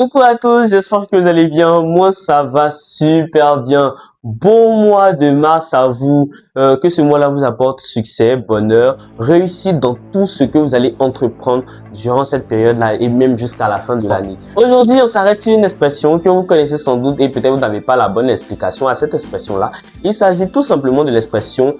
Coucou à tous, j'espère que vous allez bien. Moi, ça va super bien. Bon mois de mars à vous. Que ce mois-là vous apporte succès, bonheur, réussite dans tout ce que vous allez entreprendre durant cette période-là et même jusqu'à la fin de l'année. Aujourd'hui, on s'arrête sur une expression que vous connaissez sans doute et peut-être vous n'avez pas la bonne explication à cette expression-là. Il s'agit tout simplement de l'expression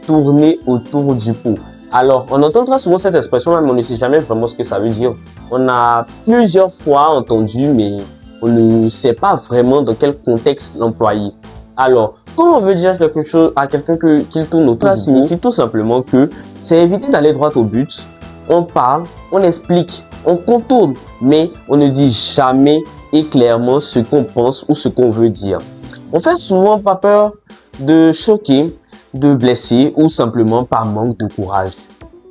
tourner autour du pot. Alors, on entend très souvent cette expression-là, mais on ne sait jamais vraiment ce que ça veut dire. On a plusieurs fois entendu, mais on ne sait pas vraiment dans quel contexte l'employer. Alors, quand on veut dire quelque chose à quelqu'un qu'il tourne autour, ça signifie tout simplement que c'est éviter d'aller droit au but. On parle, on explique, on contourne, mais on ne dit jamais et clairement ce qu'on pense ou ce qu'on veut dire. On fait souvent pas peur de choquer, de blesser ou simplement par manque de courage.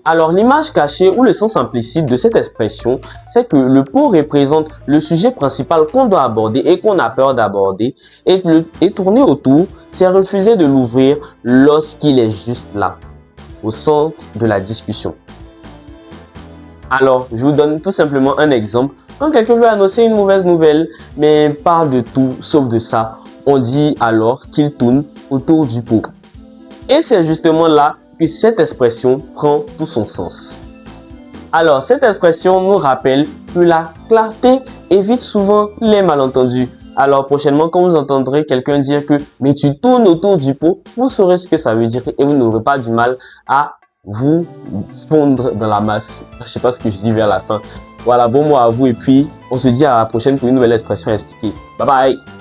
Alors l'image cachée ou le sens implicite de cette expression, c'est que le pot représente le sujet principal qu'on doit aborder et qu'on a peur d'aborder et tourner autour, c'est refuser de l'ouvrir lorsqu'il est juste là, au centre de la discussion. Alors, je vous donne tout simplement un exemple. Quand quelqu'un veut annoncer une mauvaise nouvelle, mais parle de tout sauf de ça, on dit alors qu'il tourne autour du pot. Et c'est justement là que cette expression prend tout son sens. Alors, cette expression nous rappelle que la clarté évite souvent les malentendus. Alors, prochainement, quand vous entendrez quelqu'un dire que « mais tu tournes autour du pot », vous saurez ce que ça veut dire et vous n'aurez pas du mal à vous fondre dans la masse. Je sais pas ce que je dis vers la fin. Voilà, bon mois à vous et puis on se dit à la prochaine pour une nouvelle expression à expliquer. Bye bye!